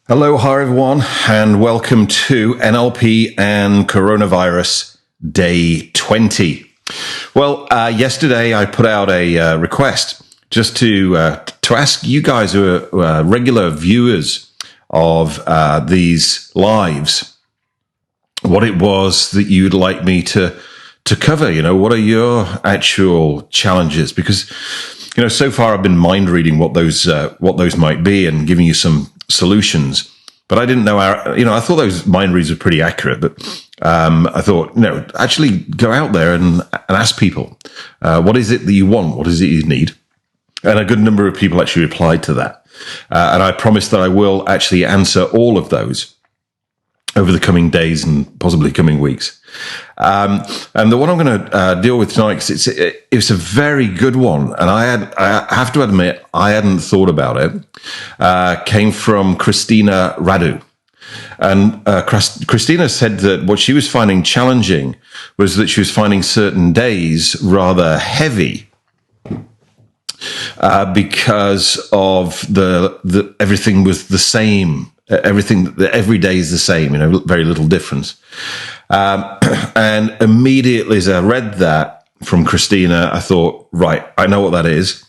Hello, hi everyone, and welcome to NLP and Coronavirus Day 20. Well, yesterday I put out a request just to ask you guys who are regular viewers of these lives what it was that you'd like me to cover. You know, what are your actual challenges? Because so far I've been mind reading what those might be and giving you some solutions, but I didn't know I thought those mind reads were pretty accurate, but I thought, actually go out there and ask people, what is it that you want? What is it you need? And a good number of people actually replied to that. And I promise that I will actually answer all of those over the coming days and possibly coming weeks. And the one I'm going to deal with tonight, because it's a very good one, and I have to admit I hadn't thought about it. Came from Christina Radu, and Christina said that what she was finding challenging was that she was finding certain days rather heavy because of the everything was the same. Every day is the same, very little difference. And immediately as I read that from Christina, I thought, right, I know what that is.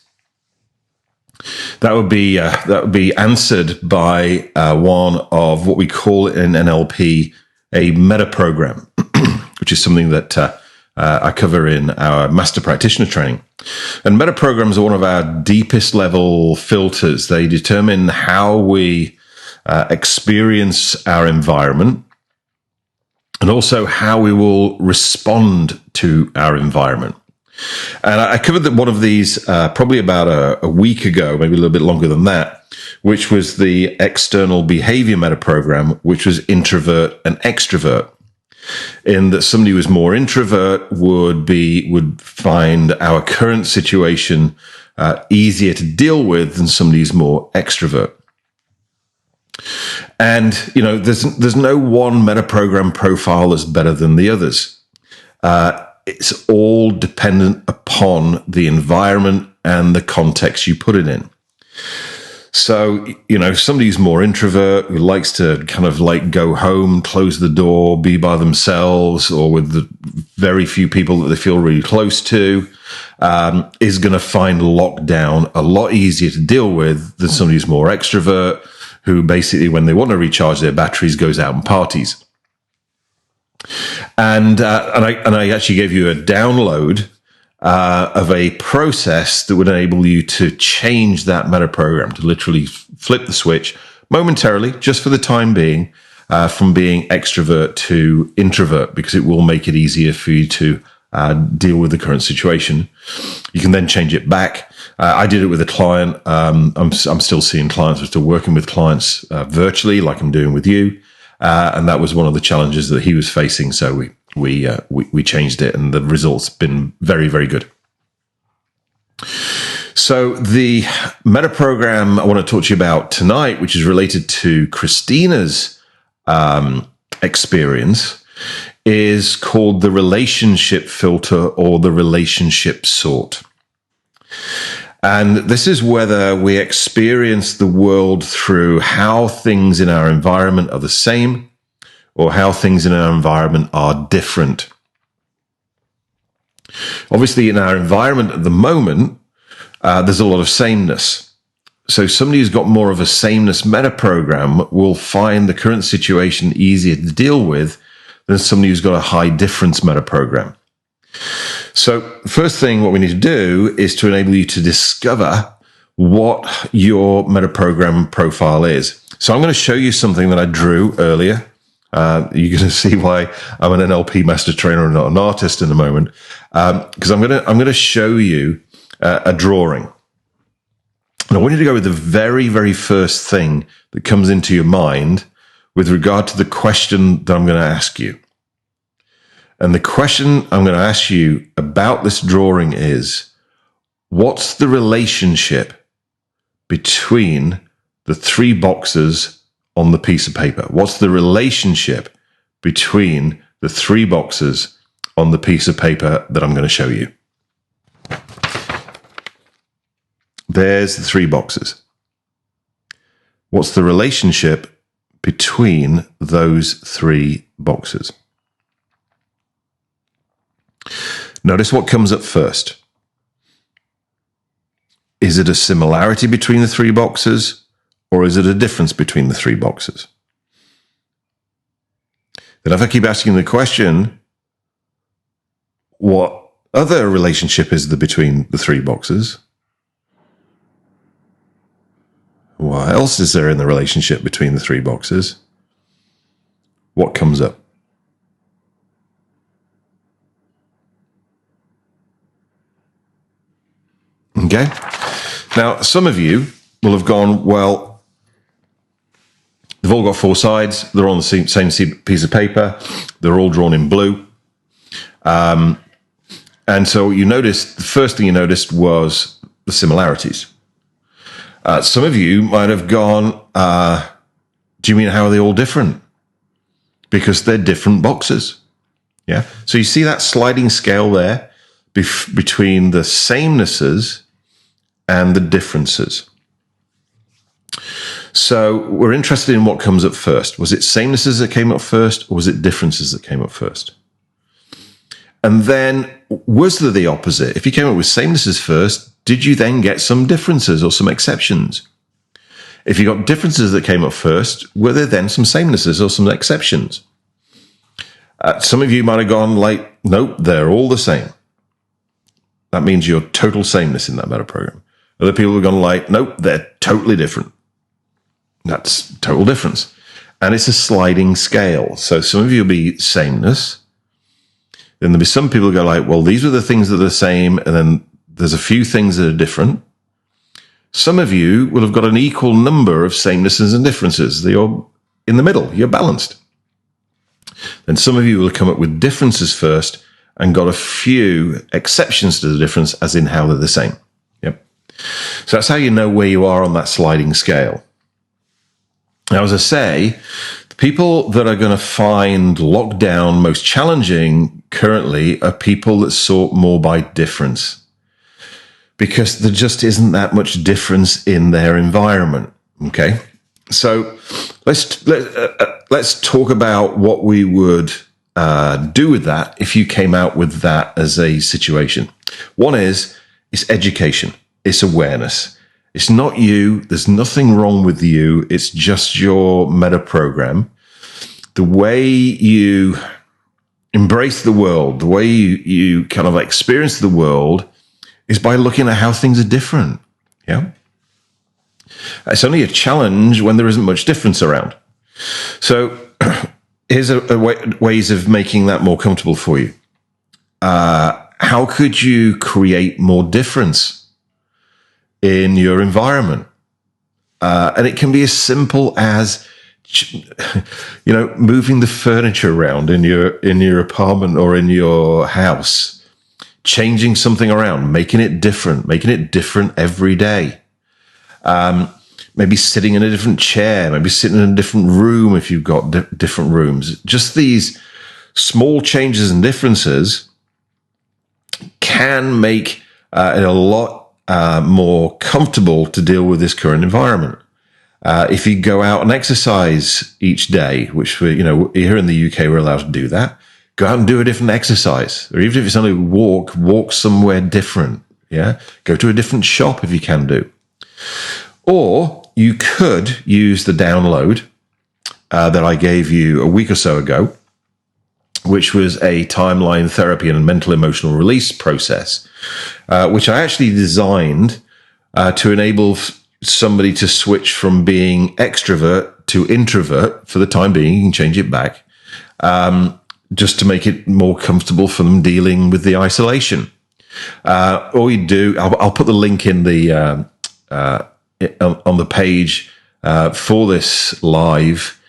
That would be answered by one of what we call in NLP a Metaprogram, which is something that I cover in our master practitioner training. And Metaprograms are one of our deepest level filters. They determine how we experience our environment, and also how we will respond to our environment. And I covered that one of these probably about a week ago, maybe a little bit longer than that, which was the external behavior metaprogram, which was introvert and extrovert. In that somebody who was more introvert would find our current situation easier to deal with than somebody who's more extrovert. And, there's no one metaprogram profile that's better than the others. It's all dependent upon the environment and the context you put it in. So, somebody who's more introvert, who likes to kind of like go home, close the door, be by themselves, or with the very few people that they feel really close to, is going to find lockdown a lot easier to deal with than somebody who's more extrovert, who basically, when they want to recharge their batteries, goes out and parties. And I actually gave you a download of a process that would enable you to change that metaprogram, to literally flip the switch momentarily, just for the time being, from being extrovert to introvert, because it will make it easier for you to deal with the current situation. You can then change it back. I did it with a client. I'm still seeing clients. I'm still working with clients virtually, like I'm doing with you, and that was one of the challenges that he was facing. So we changed it, and the results been very, very good. So the metaprogram I want to talk to you about tonight, which is related to Christina's experience, is called the relationship filter or the relationship sort. And this is whether we experience the world through how things in our environment are the same or how things in our environment are different. Obviously, in our environment at the moment, there's a lot of sameness. So somebody who's got more of a sameness metaprogram will find the current situation easier to deal with than somebody who's got a high difference metaprogram. So first thing, what we need to do is to enable you to discover what your metaprogram profile is. So I'm going to show you something that I drew earlier. You're going to see why I'm an NLP master trainer and not an artist in a moment, because I'm going to show you a drawing. And I want you to go with the very, very first thing that comes into your mind with regard to the question that I'm going to ask you. And the question I'm going to ask you about this drawing is, what's the relationship between the three boxes on the piece of paper? What's the relationship between the three boxes on the piece of paper that I'm going to show you? There's the three boxes. What's the relationship between those three boxes? Notice what comes up first. Is it a similarity between the three boxes, or is it a difference between the three boxes? Then if I keep asking the question, what other relationship is there between the three boxes? What else is there in the relationship between the three boxes? What comes up? Okay. Now, some of you will have gone, well, they've all got four sides. They're on the same piece of paper. They're all drawn in blue. And so you noticed, the first thing you noticed was the similarities. Some of you might have gone, do you mean how are they all different? Because they're different boxes. Yeah. So you see that sliding scale there between the samenesses and the differences. So we're interested in what comes up first. Was it samenesses that came up first, or was it differences that came up first? And then was there the opposite? If you came up with samenesses first, did you then get some differences or some exceptions? If you got differences that came up first, were there then some samenesses or some exceptions? Some of you might have gone like, nope, they're all the same. That means you're total sameness in that metaprogram. Other people have gone like, nope, they're totally different. That's total difference. And it's a sliding scale. So some of you will be sameness. Then there'll be some people who go like, well, these are the things that are the same, and then there's a few things that are different. Some of you will have got an equal number of samenesses and differences. You're in the middle. You're balanced. Then some of you will have come up with differences first and got a few exceptions to the difference, as in how they're the same. Yep. So that's how you know where you are on that sliding scale. Now, as I say, the people that are going to find lockdown most challenging currently are people that sort more by difference, because there just isn't that much difference in their environment. Okay, so let's talk about what we would do with that if you came out with that as a situation. One is it's education, it's awareness. It's not you. There's nothing wrong with you. It's just your metaprogram. The way you embrace the world, the way you kind of experience the world is by looking at how things are different. Yeah. It's only a challenge when there isn't much difference around. So here's ways of making that more comfortable for you. How could you create more difference in your environment? And it can be as simple as, moving the furniture around in your apartment or in your house, changing something around, making it different every day. Maybe sitting in a different chair, maybe sitting in a different room if you've got different rooms. Just these small changes and differences can make it a lot more comfortable to deal with this current environment. If you go out and exercise each day, which here in the UK, we're allowed to do that, go out and do a different exercise. Or even if it's only walk somewhere different. Yeah. Go to a different shop if you can do. Or you could use the download that I gave you a week or so ago, which was a timeline therapy and mental emotional release process, which I actually designed to enable somebody to switch from being extrovert to introvert for the time being. You can change it back, just to make it more comfortable for them dealing with the isolation. All you do, I'll put the link in the on the page for this live,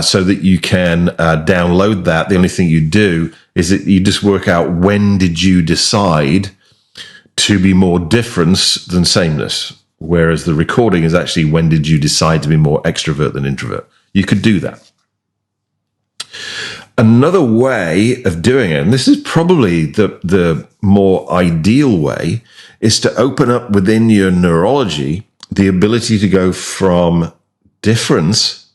so that you can download that. The only thing you do is that you just work out, when did you decide to be more difference than sameness? Whereas the recording is actually, when did you decide to be more extrovert than introvert? You could do that. Another way of doing it, and this is probably the more ideal way, is to open up within your neurology the ability to go from difference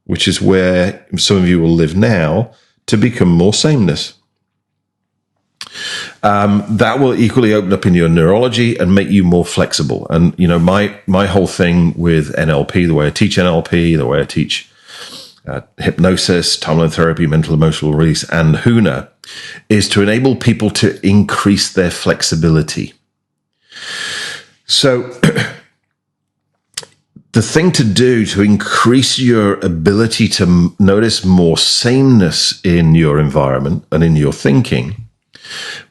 which is where some of you will live now, to become more sameness. That will equally open up in your neurology and make you more flexible. And, you know, my whole thing with NLP, the way I teach NLP, the way I teach hypnosis, timeline therapy, mental emotional release, and HUNA, is to enable people to increase their flexibility. So the thing to do to increase your ability to notice more sameness in your environment and in your thinking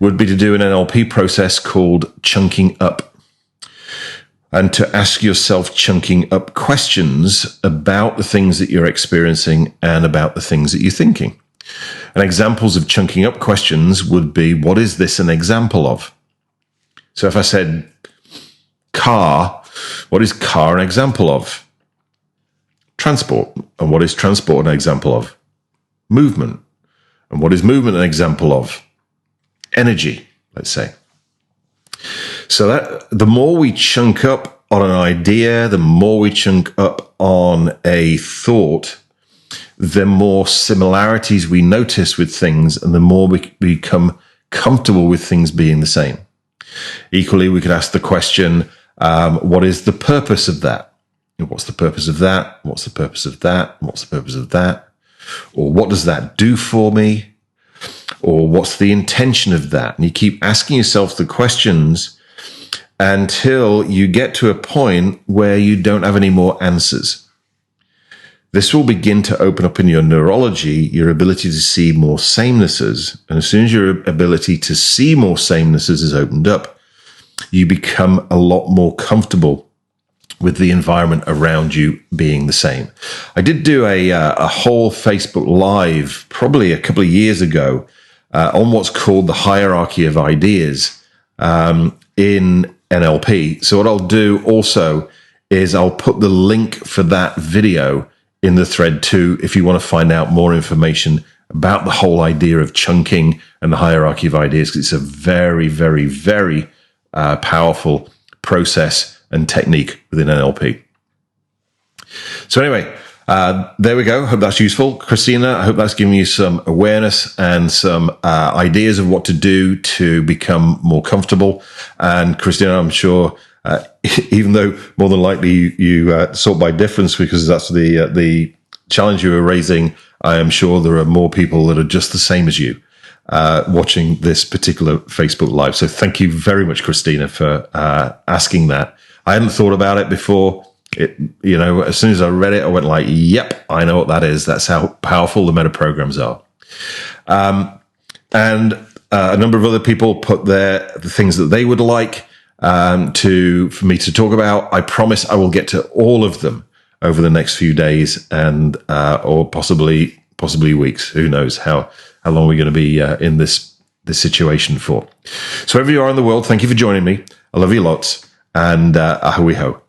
would be to do an NLP process called chunking up, and to ask yourself chunking up questions about the things that you're experiencing and about the things that you're thinking. And examples of chunking up questions would be, what is this an example of? So if I said car, what is car an example of? Transport. And what is transport an example of? Movement. And what is movement an example of? Energy, let's say. So that the more we chunk up on an idea, the more we chunk up on a thought, the more similarities we notice with things, and the more we become comfortable with things being the same. Equally, we could ask the question, what is the purpose of that? What's the purpose of that? What's the purpose of that? What's the purpose of that? Or what does that do for me? Or what's the intention of that? And you keep asking yourself the questions until you get to a point where you don't have any more answers. This will begin to open up in your neurology, your ability to see more samenesses. And as soon as your ability to see more samenesses is opened up, you become a lot more comfortable with the environment around you being the same. I did do a whole Facebook Live probably a couple of years ago on what's called the hierarchy of ideas in NLP. So what I'll do also is I'll put the link for that video in the thread too, if you want to find out more information about the whole idea of chunking and the hierarchy of ideas, because it's a very, very, very powerful process and technique within NLP. So anyway, there we go. Hope that's useful. Christina, I hope that's giving you some awareness and some ideas of what to do to become more comfortable. And Christina, I'm sure, even though more than likely you sort by difference, because that's the challenge you were raising, I am sure there are more people that are just the same as you watching this particular Facebook Live. So thank you very much, Christina, for asking that. I hadn't thought about it before. As soon as I read it, I went like, yep, I know what that is. That's how powerful the metaprograms are. And a number of other people put the things that they would like for me to talk about. I promise I will get to all of them over the next few days and or possibly weeks. Who knows how long we're going to be in this situation for. So wherever you are in the world, thank you for joining me. I love you lots. And ahui ho.